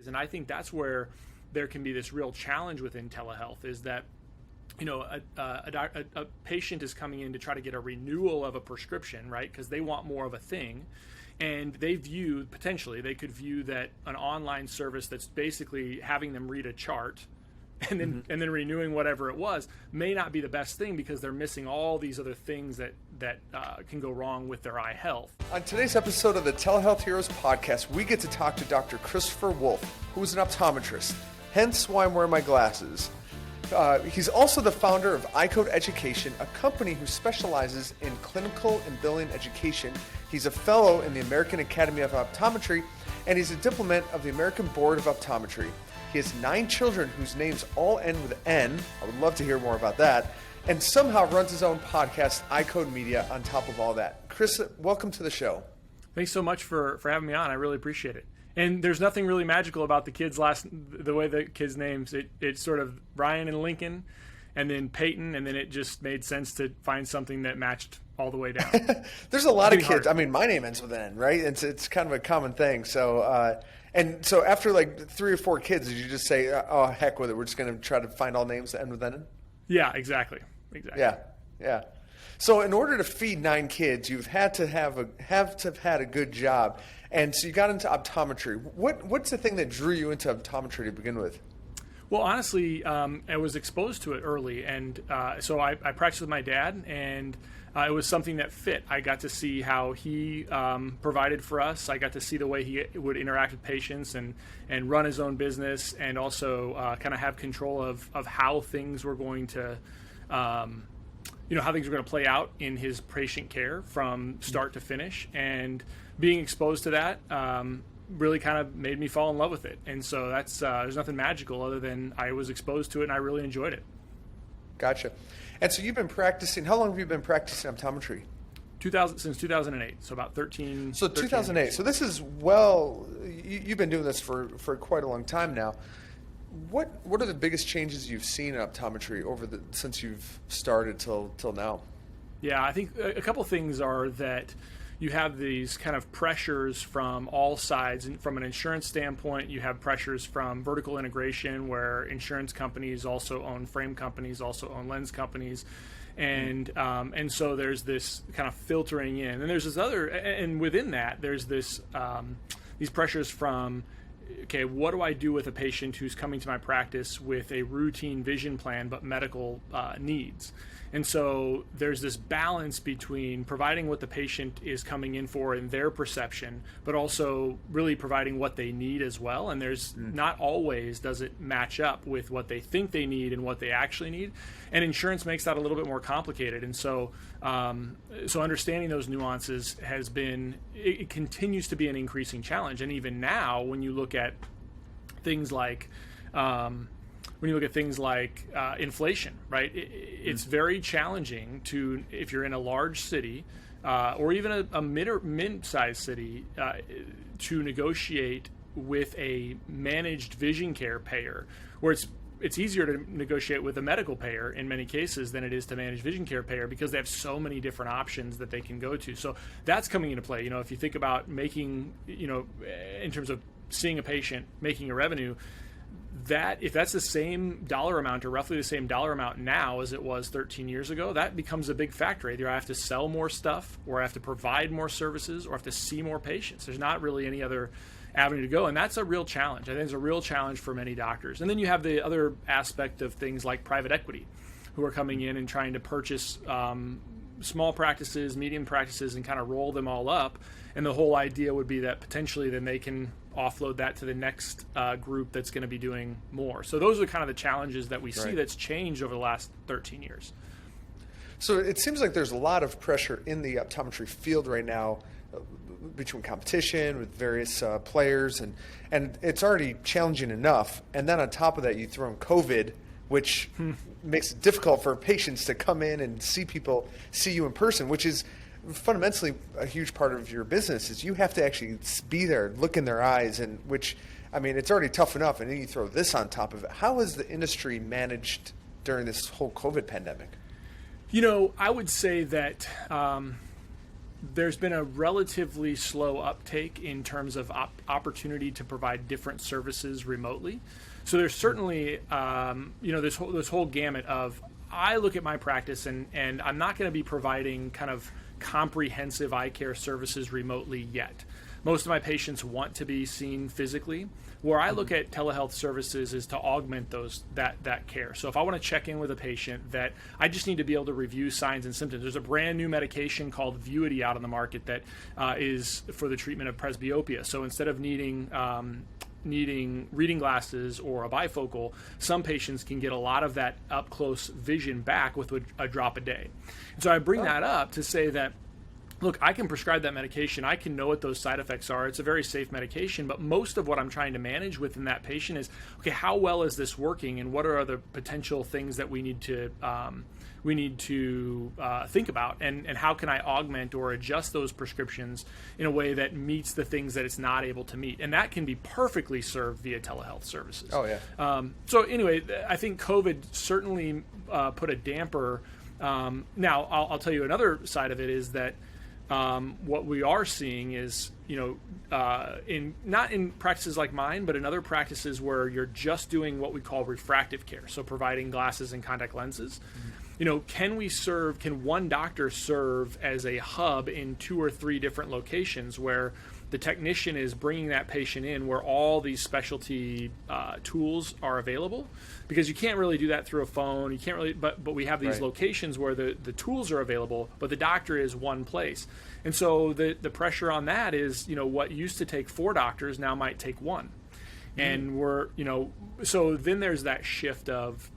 And I think that's where there can be this real challenge within telehealth, is that a patient is coming in to try to get a renewal of a prescription, right? Because they want more of a thing. And they could view that an online service that's basically having them read a chart and then renewing whatever it was may not be the best thing, because they're missing all these other things that can go wrong with their eye health. On today's episode of the Telehealth Heroes Podcast, we get to talk to Dr. Christopher Wolfe, who is an optometrist, hence why I'm wearing my glasses. He's also the founder of iCode Education, a company who specializes in clinical and billing education. He's a fellow in the American Academy of Optometry, and he's a diplomat of the American Board of Optometry. He has 9 children whose names all end with N. I would love to hear more about that. And somehow runs his own podcast, iCode Media, on top of all that. Chris, welcome to the show. Thanks so much for having me on. I really appreciate it. And there's nothing really magical about the way the kids' names. It's sort of Ryan and Lincoln, and then Peyton, and then it just made sense to find something that matched all the way down. There's a lot of kids. I mean, my name ends with N, right? It's kind of a common thing. So, and so after like 3 or 4 kids, did you just say, "Oh, heck with it. We're just going to try to find all names that end with N"? Yeah, exactly. Yeah. So in order to feed 9 kids, you've had to have had a good job. And so you got into optometry. What's the thing that drew you into optometry to begin with? Well, honestly, I was exposed to it early, and so I practiced with my dad, and it was something that fit. I got to see how he provided for us. I got to see the way he would interact with patients and run his own business, and also kind of have control of how things were going to how things were going to play out in his patient care from start to finish. And being exposed to that really kind of made me fall in love with it. And so that's there's nothing magical other than I was exposed to it and I really enjoyed it. Gotcha. And so you've been practicing, how long have you been practicing optometry? Since 2008, so about 13. So 2008. Years. So this is you've been doing this for quite a long time now. What are the biggest changes you've seen in optometry since you've started till now? Yeah, I think a couple things are that you have these kind of pressures from all sides. And from an insurance standpoint, you have pressures from vertical integration, where insurance companies also own frame companies, also own lens companies. And so there's this kind of filtering in. And there's this and within that, there's these pressures from, okay, what do I do with a patient who's coming to my practice with a routine vision plan but medical needs? And so there's this balance between providing what the patient is coming in for in their perception, but also really providing what they need as well. And there's not always does it match up with what they think they need and what they actually need. And insurance makes that a little bit more complicated. And so understanding those nuances it continues to be an increasing challenge. And even now, when you look at things like inflation, right? It's very challenging if you're in a large city or even a mid-sized city to negotiate with a managed vision care payer, where it's easier to negotiate with a medical payer in many cases than it is to manage vision care payer, because they have so many different options that they can go to. So that's coming into play. If you think about making, in terms of seeing a patient, making a revenue, that if that's the same dollar amount or roughly the same dollar amount now as it was 13 years ago, that becomes a big factor. Either I have to sell more stuff, or I have to provide more services, or I have to see more patients. There's not really any other avenue to go, and that's a real challenge. I think it's a real challenge for many doctors. And then you have the other aspect of things like private equity, who are coming in and trying to purchase small practices, medium practices, and kind of roll them all up. And the whole idea would be that potentially then they can offload that to the next group that's going to be doing more. So those are kind of the challenges that we see that's changed over the last 13 years. So it seems like there's a lot of pressure in the optometry field right now between competition with various players, and it's already challenging enough. And then on top of that, you throw in COVID, which makes it difficult for patients to come in and see you in person, which is fundamentally a huge part of your business. Is you have to actually be there, look in their eyes, and which, I mean, it's already tough enough, and then you throw this on top of it. How has the industry managed during this whole COVID pandemic? I would say that there's been a relatively slow uptake in terms of opportunity to provide different services remotely. So there's certainly, this whole gamut of, I look at my practice and I'm not going to be providing kind of comprehensive eye care services remotely yet. Most of my patients want to be seen physically. Where I look at telehealth services is to augment that care. So if I want to check in with a patient, that I just need to be able to review signs and symptoms. There's a brand new medication called Vuity out on the market that is for the treatment of presbyopia. So instead of needing reading glasses or a bifocal, some patients can get a lot of that up close vision back with a drop a day. And so I bring that up to say that, look, I can prescribe that medication. I can know what those side effects are. It's a very safe medication, but most of what I'm trying to manage within that patient is, okay, how well is this working, and what are the potential things that we need to think about, and how can I augment or adjust those prescriptions in a way that meets the things that it's not able to meet, and that can be perfectly served via telehealth services. Oh yeah. So anyway, I think COVID certainly put a damper. Now, I'll tell you another side of it is that. What we are seeing is, not in practices like mine, but in other practices where you're just doing what we call refractive care, so providing glasses and contact lenses. Mm-hmm. Can one doctor serve as a hub in 2 or 3 different locations where the technician is bringing that patient in, where all these specialty tools are available? Because you can't really do that through a phone. You can't really, but we have these locations where the tools are available, but the doctor is one place. And so the pressure on that is, what used to take 4 doctors now might take 1. Mm-hmm. And so then there's that shift of,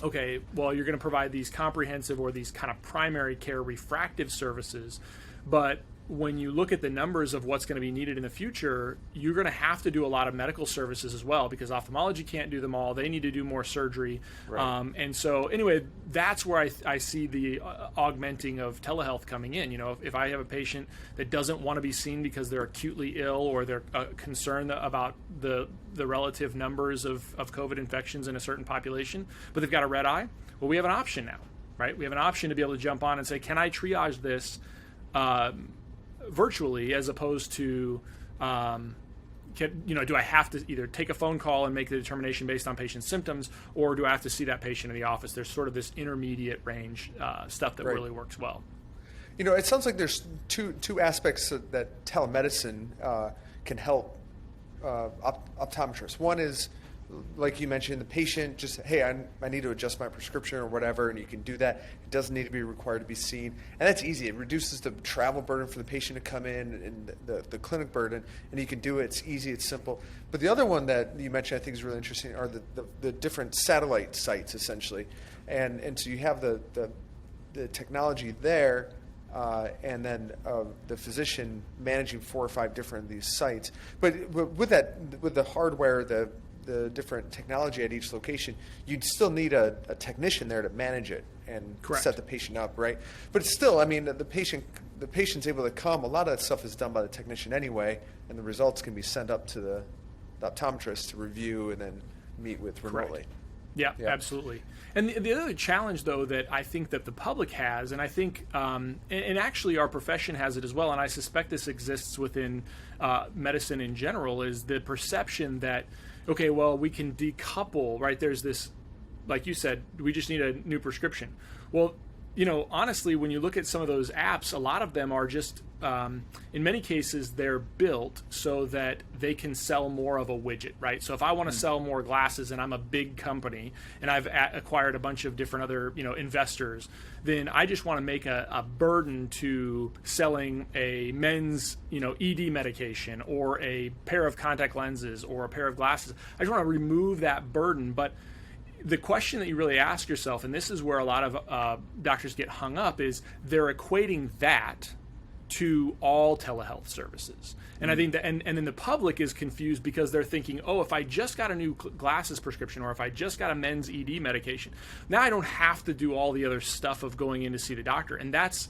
okay, well, you're going to provide these comprehensive or these kind of primary care refractive services, but when you look at the numbers of what's going to be needed in the future, you're going to have to do a lot of medical services as well, because ophthalmology can't do them all. They need to do more surgery. Right. And so anyway, that's where I see the augmenting of telehealth coming in. If I have a patient that doesn't want to be seen because they're acutely ill or they're concerned about the relative numbers of COVID infections in a certain population, but they've got a red eye, well, we have an option now, right? We have an option to be able to jump on and say, can I triage this virtually, as opposed to, do I have to either take a phone call and make the determination based on patient's symptoms, or do I have to see that patient in the office? There's sort of this intermediate range stuff that really works well. It sounds like there's two aspects that telemedicine can help optometrists. One is, like you mentioned, the patient just, hey, I need to adjust my prescription or whatever, and you can do that. It doesn't need to be required to be seen. And that's easy. It reduces the travel burden for the patient to come in and the clinic burden, and you can do it. It's easy. It's simple. But the other one that you mentioned I think is really interesting are the different satellite sites, essentially. And so you have the technology there, and then the physician managing 4 or 5 different of these sites. But with the hardware, the different technology at each location, you'd still need a technician there to manage it and set the patient up, right? But it's still, the patient's able to come. A lot of that stuff is done by the technician anyway, and the results can be sent up to the optometrist to review and then meet with remotely. Yeah, absolutely. And the other challenge, though, that I think that the public has, and I think, and actually our profession has it as well, and I suspect this exists within medicine in general, is the perception that, okay, well, we can decouple, right? There's this, like you said, we just need a new prescription. Well, honestly, when you look at some of those apps, a lot of them are just, in many cases, they're built so that they can sell more of a widget, right? So if I want to sell more glasses and I'm a big company and I've acquired a bunch of different other, investors, then I just want to make a burden to selling a men's, ED medication or a pair of contact lenses or a pair of glasses. I just want to remove that burden. But the question that you really ask yourself, and this is where a lot of doctors get hung up, is they're equating that to all telehealth services. And I think that, and then the public is confused because they're thinking, oh, if I just got a new glasses prescription, or if I just got a men's ED medication, now I don't have to do all the other stuff of going in to see the doctor. And that's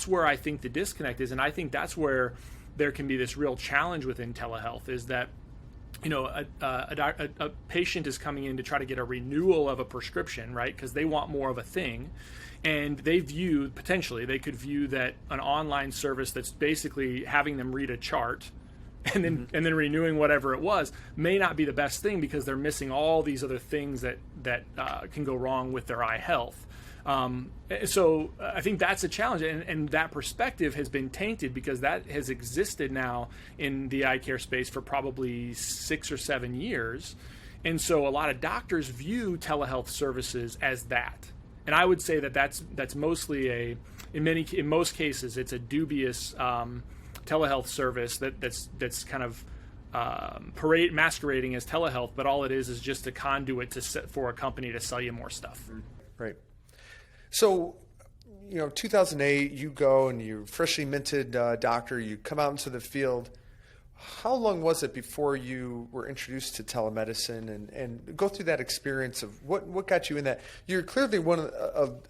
where I think the disconnect is. And I think that's where there can be this real challenge within telehealth, is that a patient is coming in to try to get a renewal of a prescription, right? Because they want more of a thing. And they could view that an online service that's basically having them read a chart and then renewing whatever it was may not be the best thing, because they're missing all these other things that can go wrong with their eye health. So I think that's a challenge, and that perspective has been tainted because that has existed now in the eye care space for probably 6 or 7 years. And so a lot of doctors view telehealth services as that. And I would say that that's mostly in most cases, it's a dubious telehealth service that's kind of masquerading as telehealth, but all it is just a conduit for a company to sell you more stuff. Right. So, 2008, you go and you're freshly minted doctor, you come out into the field. How long was it before you were introduced to telemedicine, and go through that experience of what got you in that? You're clearly one of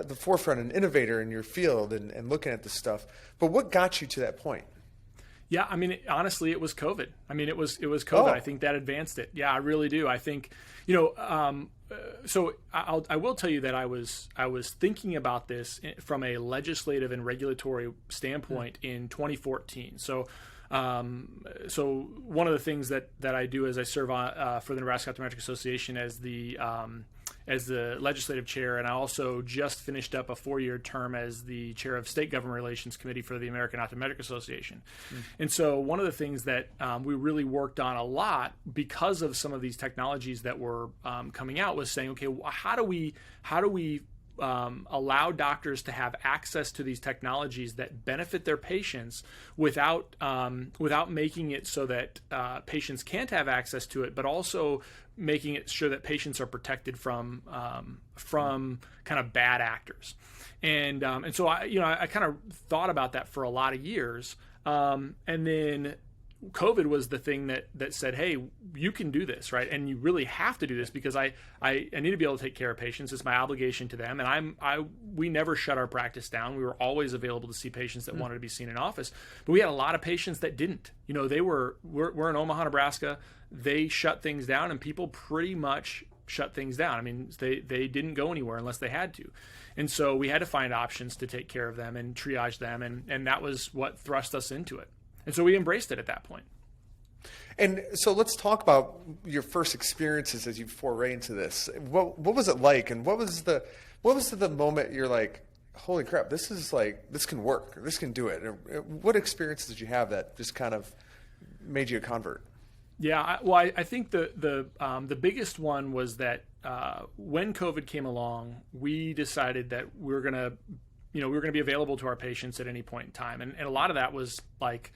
the forefront, an innovator in your field and looking at this stuff, but what got you to that point? Yeah, I mean, honestly, it was COVID. I mean, it was COVID. Oh. I think that advanced it. Yeah, I really do. I think, so I will tell you that I was thinking about this from a legislative and regulatory standpoint in 2014. So one of the things that I do is I serve for the Nebraska Optometric Association as the legislative chair, and I also just finished up a 4-year term as the chair of State Government Relations Committee for the American Optometric Association. And so one of the things that we really worked on a lot because of some of these technologies that were coming out was saying, okay, how do we allow doctors to have access to these technologies that benefit their patients without making it so that patients can't have access to it, but also making it sure that patients are protected from kind of bad actors. And so I kind of thought about that for a lot of years. And then COVID was the thing that said, hey, you can do this, right? And you really have to do this because I need to be able to take care of patients. It's my obligation to them. And we never shut our practice down. We were always available to see patients that wanted to be seen in office. But we had a lot of patients that didn't. We're in Omaha, Nebraska. They shut things down, and people pretty much shut things down. I mean, they didn't go anywhere unless they had to. And so we had to find options to take care of them and triage them. And that was what thrust us into it. And so we embraced it at that point. And so let's talk about your first experiences as you foray into this. What was it like, and what was the moment you're like, holy crap, this can work, this can do it? What experiences did you have that just kind of made you a convert? Yeah, I think the biggest one was that when COVID came along, we decided that we were gonna be available to our patients at any point in time, and a lot of that was like,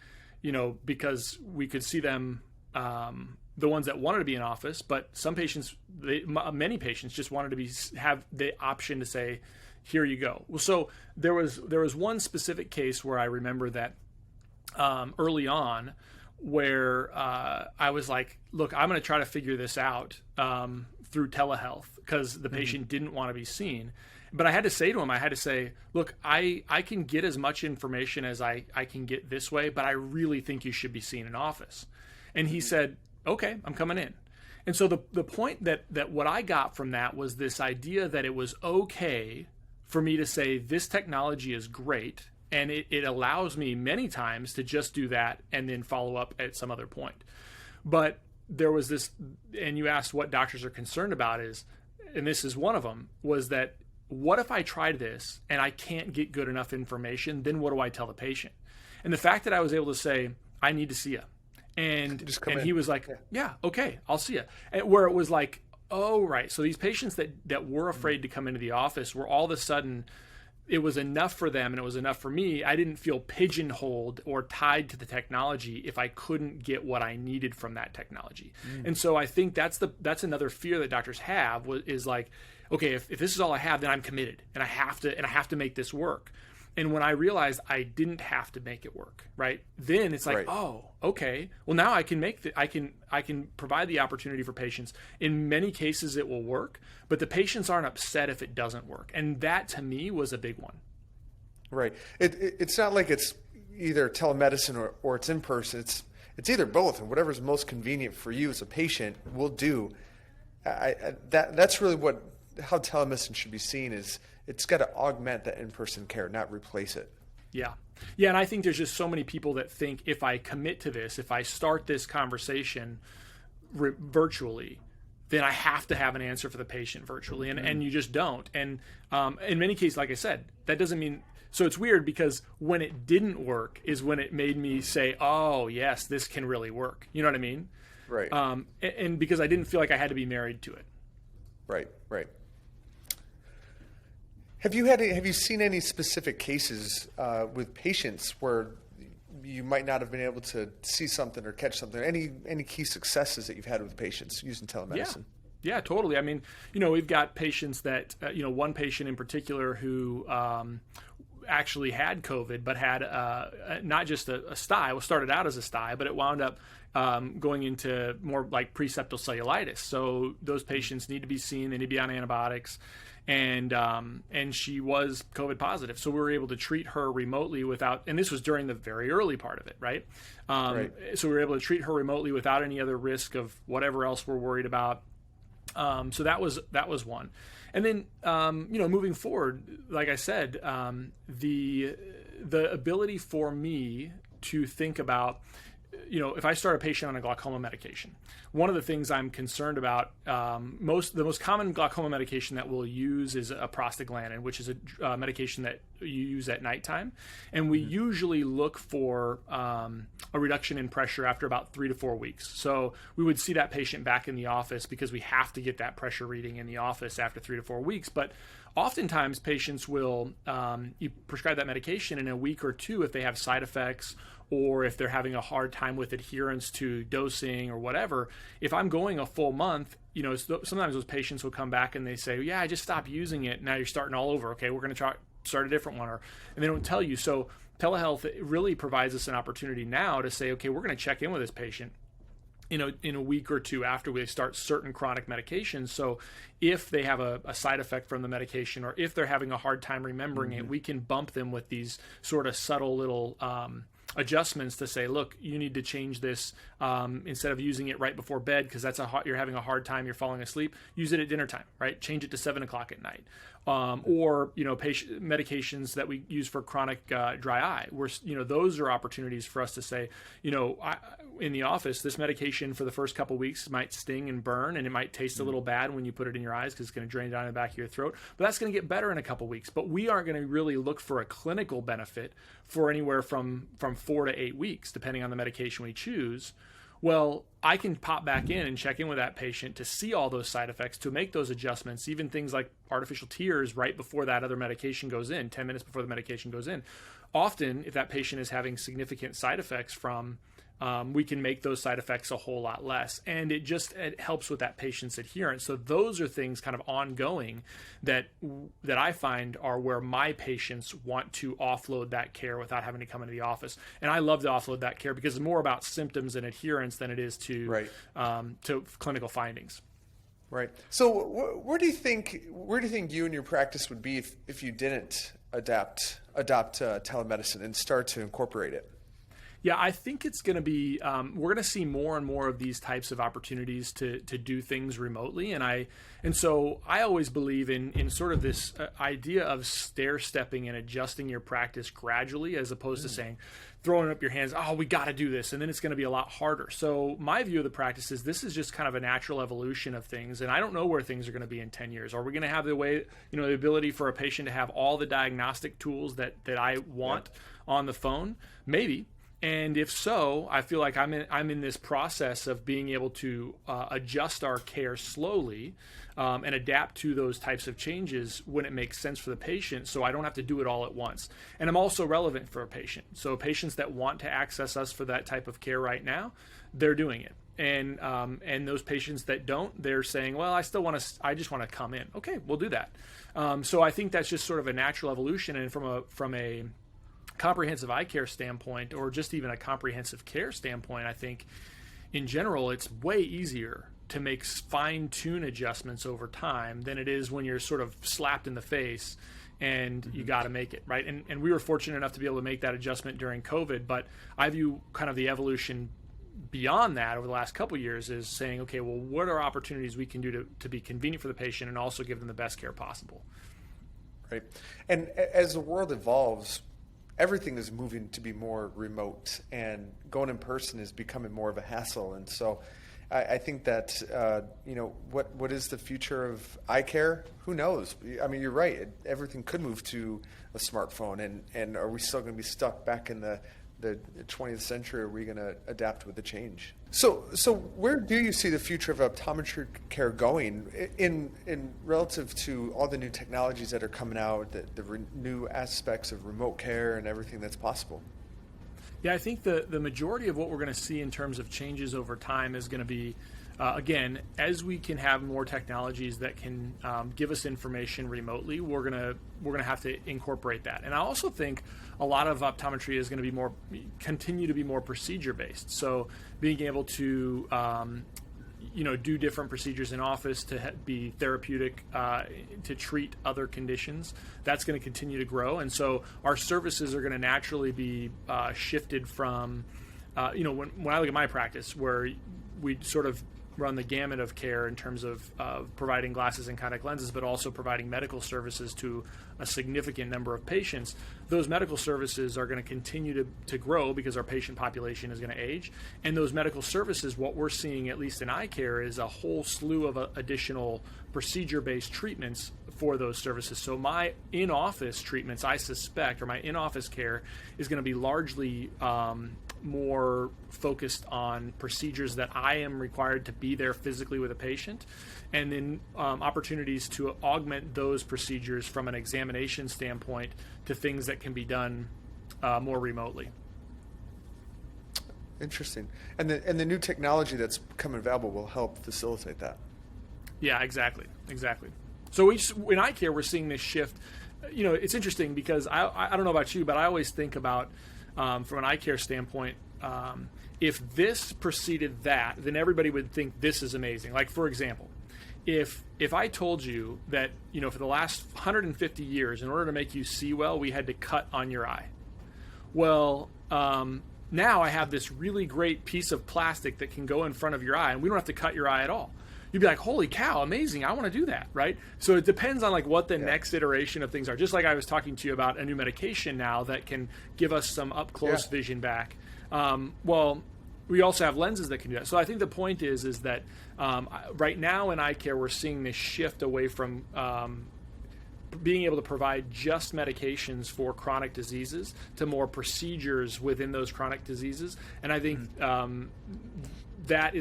because we could see them, the ones that wanted to be in office, but some patients, many patients just wanted to have the option to say, here you go. Well, so there was one specific case where I remember that early on, where I was like, look, I'm going to try to figure this out through telehealth because the patient didn't want to be seen. But I had to say to him, look, I can get as much information as I can get this way, but I really think you should be seen in office. And he said, okay, I'm coming in. And so the point that what I got from that was this idea that it was okay for me to say this technology is great, and it allows me many times to just do that and then follow up at some other point. But there was this, and you asked what doctors are concerned about and this is one of them, was that what if I tried this and I can't get good enough information? Then what do I tell the patient? And the fact that I was able to say, I need to see you. And he was like, yeah, okay, I'll see you. And where it was like, oh, right. So these patients that were afraid to come into the office were all of a sudden, it was enough for them and it was enough for me. I didn't feel pigeonholed or tied to the technology if I couldn't get what I needed from that technology. And so I think that's another fear that doctors have is like, okay, if this is all I have, then I'm committed and I have to make this work. And when I realized I didn't have to make it work, right? Then it's like, right. Oh, okay. Well, now I can I can provide the opportunity for patients. In many cases, it will work, but the patients aren't upset if it doesn't work, and that to me was a big one. Right. It's not like it's either telemedicine or it's in person. it's either both, and whatever's most convenient for you as a patient will do. That's really how telemedicine should be seen, is it's got to augment that in-person care, not replace it. Yeah. Yeah, and I think there's just so many people that think if I commit to this, if I start this conversation virtually, then I have to have an answer for the patient virtually, and you just don't. And in many cases, like I said, that doesn't mean. So it's weird, because when it didn't work is when it made me say, "Oh, yes, this can really work." You know what I mean? Right. And because I didn't feel like I had to be married to it. Right. Have you seen any specific cases with patients where you might not have been able to see something or catch something? Any key successes that you've had with patients using telemedicine? Yeah, totally. I mean, we've got patients that, one patient in particular who actually had COVID, but had not just a sty. Well, started out as a sty, but it wound up going into more like preseptal cellulitis. So those patients need to be seen. They need to be on antibiotics. And she was COVID positive. So we were able to treat her remotely without, and this was during the very early part of it, right? So we were able to treat her remotely without any other risk of whatever else we're worried about. So that was one. And then, moving forward, like I said, the ability for me to think about, if I start a patient on a glaucoma medication, one of the things I'm concerned about, the most common glaucoma medication that we'll use is a prostaglandin, which is a medication that you use at nighttime. And we usually look for a reduction in pressure after about 3 to 4 weeks. So we would see that patient back in the office because we have to get that pressure reading in the office after 3 to 4 weeks. But oftentimes patients will, you prescribe that medication in a week or two if they have side effects, or if they're having a hard time with adherence to dosing or whatever. If I'm going a full month, sometimes those patients will come back and they say, yeah, I just stopped using it. Now you're starting all over. Okay, we're going to start a different one. And they don't tell you. So telehealth really provides us an opportunity now to say, okay, we're going to check in with this patient in a week or two after we start certain chronic medications. So if they have a side effect from the medication, or if they're having a hard time remembering it, we can bump them with these sort of subtle little adjustments to say, look, you need to change this, instead of using it right before bed because you're having a hard time, you're falling asleep, use it at dinner time, right? Change it to 7 o'clock at night. Or patient medications that we use for chronic dry eye, where those are opportunities for us to say, in the office, this medication for the first couple weeks might sting and burn, and it might taste a little bad when you put it in your eyes because it's going to drain down the back of your throat, but that's going to get better in a couple weeks. But we aren't going to really look for a clinical benefit for anywhere from 4 to 8 weeks, depending on the medication we choose. Well, I can pop back in and check in with that patient to see all those side effects, to make those adjustments, even things like artificial tears right before that other medication goes in, 10 minutes before the medication goes in. Often, if that patient is having significant side effects from, we can make those side effects a whole lot less. And it helps with that patient's adherence. So those are things kind of ongoing that I find are where my patients want to offload that care without having to come into the office. And I love to offload that care because it's more about symptoms and adherence than it is to clinical findings. Right. So where do you think you and your practice would be if you didn't adopt telemedicine and start to incorporate it? Yeah, I think it's going to be, we're going to see more and more of these types of opportunities to do things remotely. And so I always believe in sort of this idea of stair-stepping and adjusting your practice gradually, as opposed to saying, throwing up your hands, oh, we got to do this, and then it's going to be a lot harder. So my view of the practice is this is just kind of a natural evolution of things, and I don't know where things are going to be in 10 years. Are we going to have the ability for a patient to have all the diagnostic tools that I want on the phone? Maybe. And if so, I feel like I'm in this process of being able to adjust our care slowly and adapt to those types of changes when it makes sense for the patient, so I don't have to do it all at once. And I'm also relevant for a patient. So patients that want to access us for that type of care right now, they're doing it. And those patients that don't, they're saying, well, I just want to come in. Okay, we'll do that. So I think that's just sort of a natural evolution. And from a comprehensive eye care standpoint, or just even a comprehensive care standpoint, I think in general it's way easier to make fine-tune adjustments over time than it is when you're sort of slapped in the face and you got to make it, right? And we were fortunate enough to be able to make that adjustment during COVID, but I view kind of the evolution beyond that, over the last couple of years, is saying, okay, well, what are opportunities we can do to be convenient for the patient and also give them the best care possible? Right. And as the world evolves, everything is moving to be more remote, and going in person is becoming more of a hassle. And so I think that, what is the future of eye care? Who knows? I mean, you're right. Everything could move to a smartphone. And are we still going to be stuck back in the 20th century? Are we going to adapt with the change? So where do you see the future of optometry care going in relative to all the new technologies that are coming out, the new aspects of remote care and everything that's possible? Yeah, I think the majority of what we're going to see in terms of changes over time is going to be, again, as we can have more technologies that can give us information remotely, we're gonna have to incorporate that. And I also think a lot of optometry is going to continue to be more procedure based. So being able to do different procedures in office to be therapeutic, to treat other conditions, that's going to continue to grow. And so our services are going to naturally be shifted from, when I look at my practice, where we sort of run the gamut of care in terms of providing glasses and contact lenses, but also providing medical services to a significant number of patients. Those medical services are going to continue to grow because our patient population is going to age. And those medical services, what we're seeing, at least in eye care, is a whole slew of additional procedure-based treatments for those services. So my in-office treatments, I suspect, or my in-office care is going to be largely more focused on procedures that I am required to be there physically with a patient, and then opportunities to augment those procedures from an examination standpoint to things that can be done more remotely. Interesting. And the new technology that's becoming available will help facilitate that. Yeah, exactly. So in eye care, we're seeing this shift. It's interesting because I don't know about you, but I always think about, from an eye care standpoint, if this preceded that, then everybody would think this is amazing. Like, for example, if I told you that, for the last 150 years, in order to make you see well, we had to cut on your eye. Well, now I have this really great piece of plastic that can go in front of your eye, and we don't have to cut your eye at all. You'd be like, holy cow, amazing, I want to do that, right? So it depends on what the next iteration of things are. Just like I was talking to you about a new medication now that can give us some up-close vision back. Well, we also have lenses that can do that. So I think the point is that right now in eye care, we're seeing this shift away from being able to provide just medications for chronic diseases to more procedures within those chronic diseases. And I think that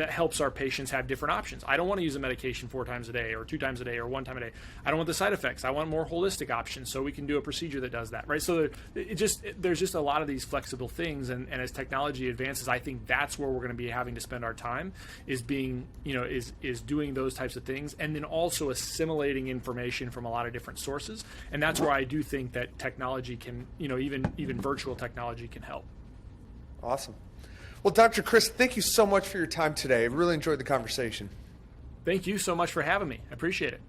helps our patients have different options. I don't want to use a medication 4 times a day or 2 times a day or 1 time a day. I don't want the side effects. I want more holistic options, so we can do a procedure that does that, right? So there's just a lot of these flexible things, and as technology advances, I think that's where we're going to be having to spend our time, is being, is doing those types of things, and then also assimilating information from a lot of different sources. And that's where I do think that technology can, even virtual technology can help. Awesome. Well, Dr. Chris, thank you so much for your time today. I really enjoyed the conversation. Thank you so much for having me. I appreciate it.